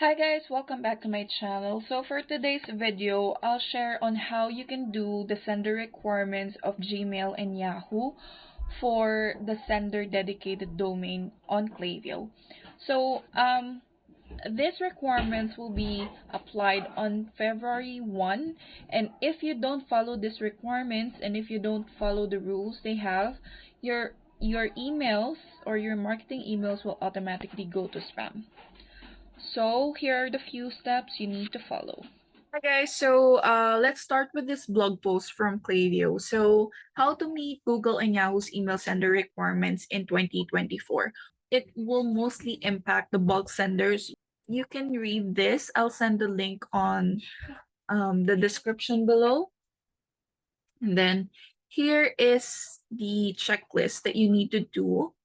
Hi guys, welcome back to my channel. So for today's video, I'll share on how you can do the sender requirements of Gmail and Yahoo for the sender dedicated domain on Klaviyo. So these requirements will be applied on February 1, and if you don't follow these requirements and if you don't follow the rules they have, your emails or your marketing emails will automatically go to spam. So here are the few steps you need to follow. Hi guys, so let's start with this blog post from Klaviyo. So how to meet Google and Yahoo's email sender requirements in 2024. It will mostly impact the bulk senders. You can read this. I'll send the link on the description below. And then here is the checklist that you need to do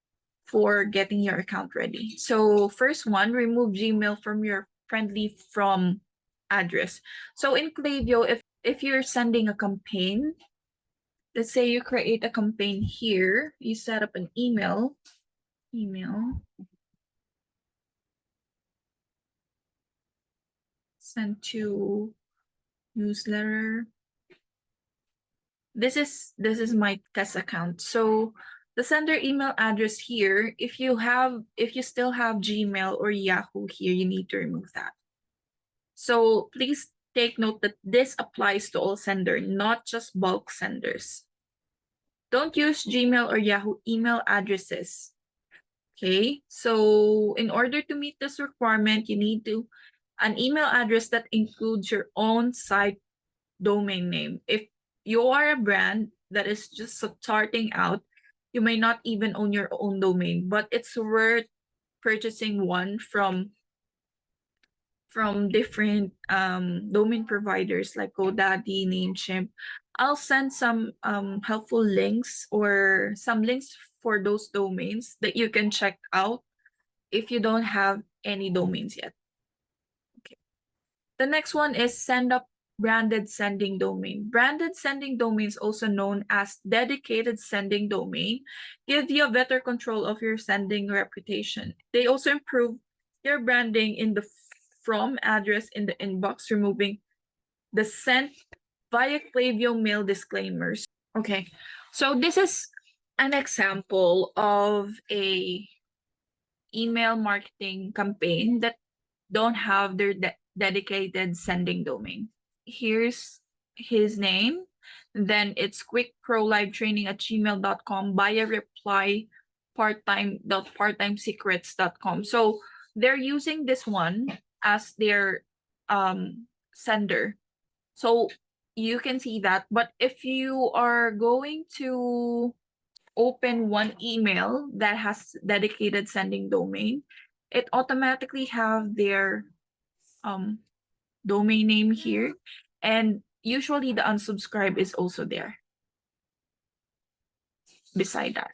for getting your account ready. So first one, remove Gmail from your friendly from address. So in Klaviyo, if you're sending a campaign, let's say you create a campaign here, you set up an email, send to newsletter. This is my test account. So the sender email address here, if you still have Gmail or Yahoo here, you need to remove that. So please take note that this applies to all senders, not just bulk senders. Don't use Gmail or Yahoo email addresses. Okay, so in order to meet this requirement, you need an email address that includes your own site domain name. If you are a brand that is just starting out, you may not even own your own domain, but it's worth purchasing one from different domain providers like GoDaddy, Namecheap. I'll send some helpful links or some links for those domains that you can check out if you don't have any domains yet. Okay. The next one is send up branded sending domain. Branded sending domains, also known as dedicated sending domain, give you a better control of your sending reputation. They also improve your branding in the from address in the inbox, removing the sent via Klaviyo mail disclaimers. Okay, so this is an example of a email marketing campaign that don't have their dedicated sending domain. Here's his name. Then it's quickprolivetraining@gmail.com via reply part-time.secrets.com. So they're using this one as their sender. So you can see that. But if you are going to open one email that has dedicated sending domain, it automatically have their domain name here, and usually the unsubscribe is also there beside that.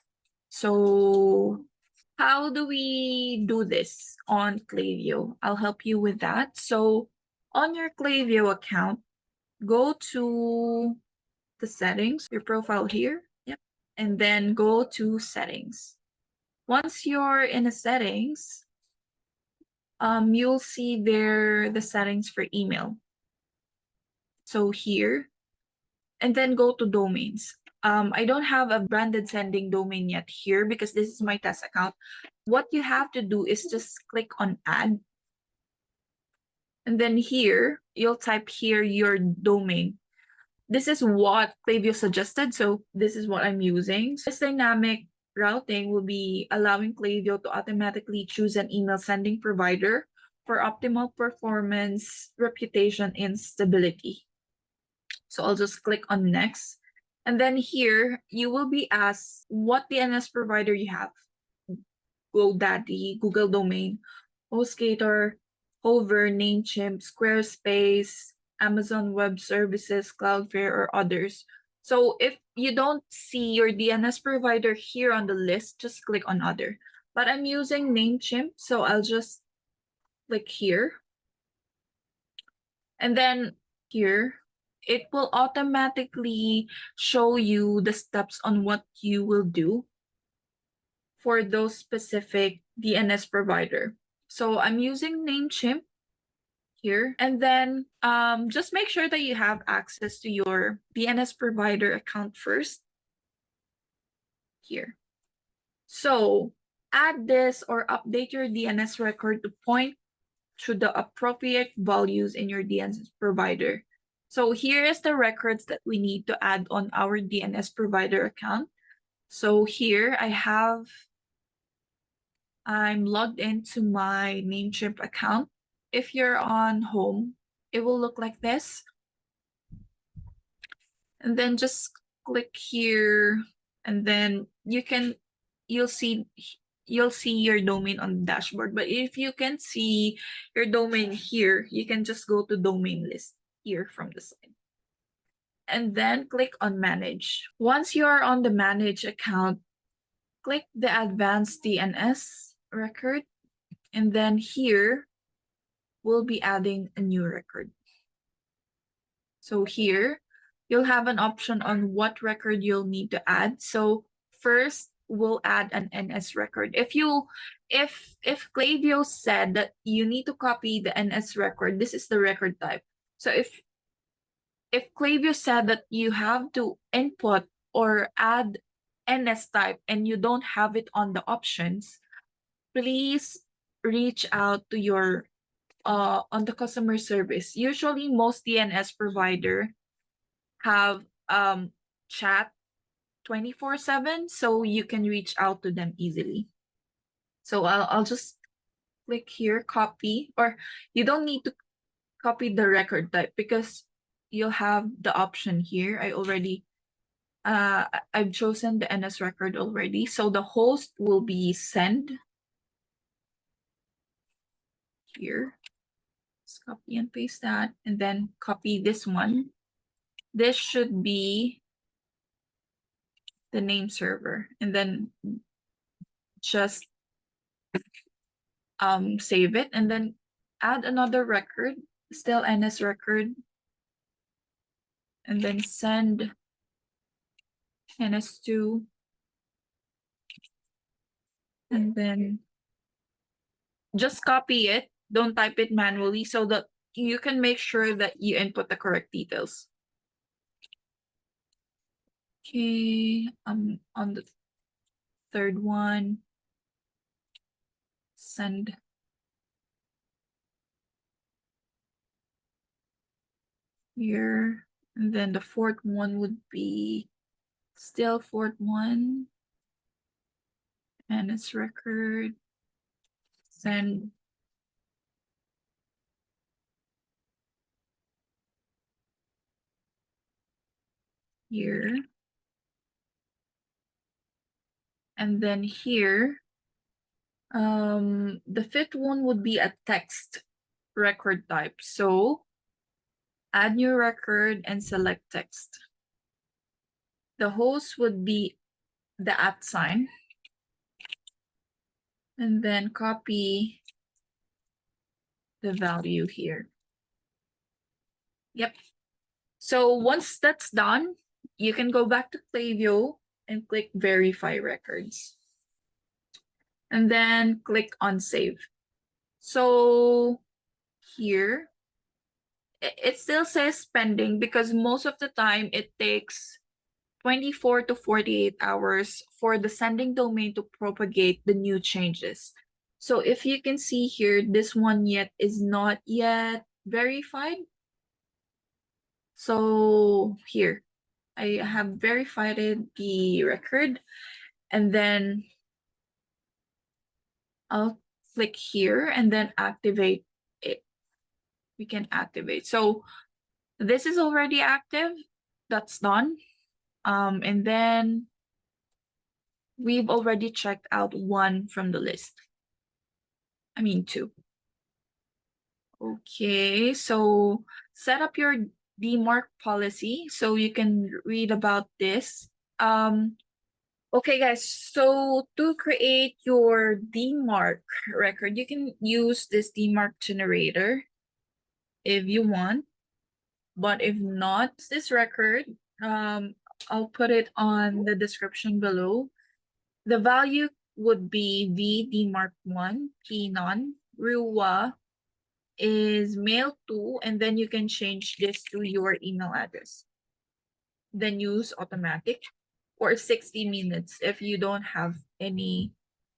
So how do we do this on Klaviyo? I'll help you with that. So on your Klaviyo account, go to the settings, your profile here. Yep. And then go to settings. Once you're in the settings, you'll see there the settings for email. So here, and then go to domains. I don't have a branded sending domain yet here because this is my test account. What you have to do is just click on add. And then here, you'll type here your domain. This is what Klaviyo suggested, so this is what I'm using. This dynamic routing will be allowing Klaviyo to automatically choose an email sending provider for optimal performance, reputation, and stability. So I'll just click on next. And then here, you will be asked what DNS provider you have. GoDaddy, Google Domain, HostGator, Hover, Namecheap, Squarespace, Amazon Web Services, Cloudflare, or others. So if you don't see your DNS provider here on the list, just click on other. But I'm using Namecheap, so I'll just click here. And then here, it will automatically show you the steps on what you will do for those specific DNS provider. So I'm using Namecheap. here. And then just make sure that you have access to your DNS provider account first here. So add this or update your DNS record to point to the appropriate values in your DNS provider. So here is the records that we need to add on our DNS provider account. So here I'm logged into my Namecheap account. If you're on home, it will look like this. And then just click here, and then you'll see your domain on the dashboard. But if you can see your domain here, you can just go to domain list here from the side. And then click on manage. Once you are on the manage account, click the advanced DNS record. And then here, we'll be adding a new record. So here, you'll have an option on what record you'll need to add. So first, we'll add an NS record. If Klaviyo said that you need to copy the NS record, this is the record type. So if Klaviyo said that you have to input or add NS type and you don't have it on the options, please reach out to your on the customer service. Usually most DNS provider have chat 24/7, so you can reach out to them easily. So I'll just click here, copy, or you don't need to copy the record type because you'll have the option here. I've chosen the NS record already. So the host will be send here. Just copy and paste that, and then copy this one. This should be the name server, and then just save it, and then add another record, still NS record, and then send NS2, and then just copy it. Don't type it manually so that you can make sure that you input the correct details. Okay, on the third one, send here, and then the fourth one would be still fourth one, and its record, send here, and then here, the fifth one would be a text record type. So add new record and select text. The host would be the @ sign, and then copy the value here. Yep. So once that's done, you can go back to Klaviyo and click verify records. And then click on save. So here, it still says pending because most of the time it takes 24 to 48 hours for the sending domain to propagate the new changes. So if you can see here, this one is not yet verified. So here, I have verified the record, and then I'll click here and then activate it. We can activate. So this is already active. That's done. And then we've already checked out one from the list. I mean, two. Okay, so set up your DMARC policy so you can read about this. Okay, guys, so to create your DMARC record, you can use this DMARC generator if you want. But if not, this record, I'll put it on the description below. The value would be VDMARC1, key none, RUA, is mail to, and then you can change this to your email address. Then use automatic or 60 minutes if you don't have any,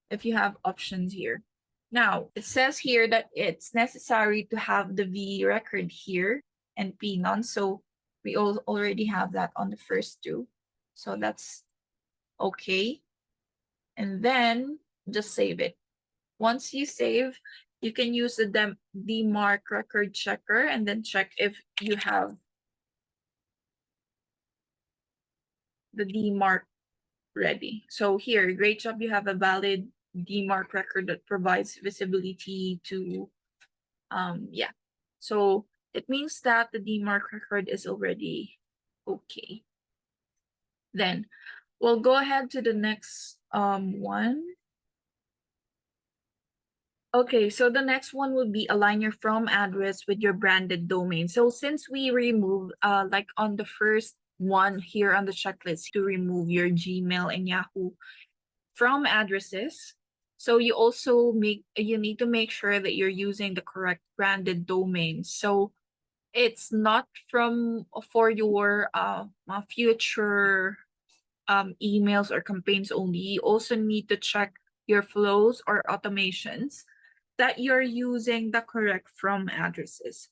if you have options here. Now, it says here that it's necessary to have the V record here and P none. So we already have that on the first two. So that's okay. And then just save it. Once you save, you can use the DMARC record checker and then check if you have the DMARC ready. So here, great job, you have a valid DMARC record that provides visibility to, yeah. So it means that the DMARC record is already okay. Then we'll go ahead to the next one. Okay, so the next one would be align your from address with your branded domain. So since we remove, like on the first one here on the checklist, to remove your Gmail and Yahoo from addresses, so you also you need to make sure that you're using the correct branded domain. So it's not for your future emails or campaigns only. You also need to check your flows or automations that you're using the correct from addresses.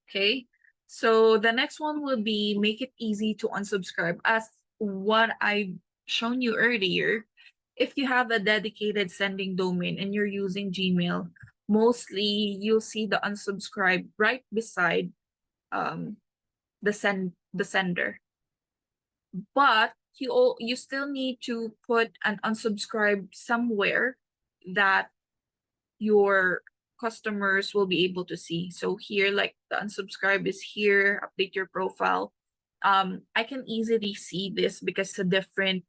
Okay, so the next one will be make it easy to unsubscribe. As what I've shown you earlier, if you have a dedicated sending domain and you're using Gmail, mostly you'll see the unsubscribe right beside the sender. But you still need to put an unsubscribe somewhere that your customers will be able to see. So here, like the unsubscribe is here, update your profile. I can easily see this because it's a different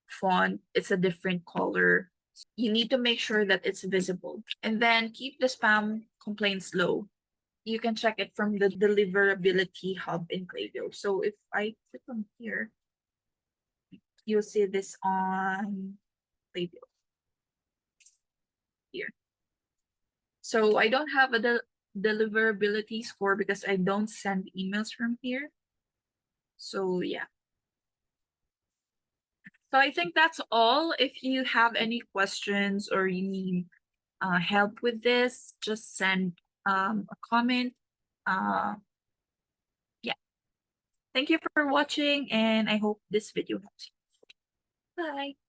font, it's a different color. You need to make sure that it's visible. And then keep the spam complaints low. You can check it from the deliverability hub in Klaviyo. So if I click on here, you'll see this on Klaviyo here. So I don't have a deliverability score because I don't send emails from here. So yeah. So I think that's all. If you have any questions or you need help with this, just send a comment. Yeah. Thank you for watching, and I hope this video helps you. Bye.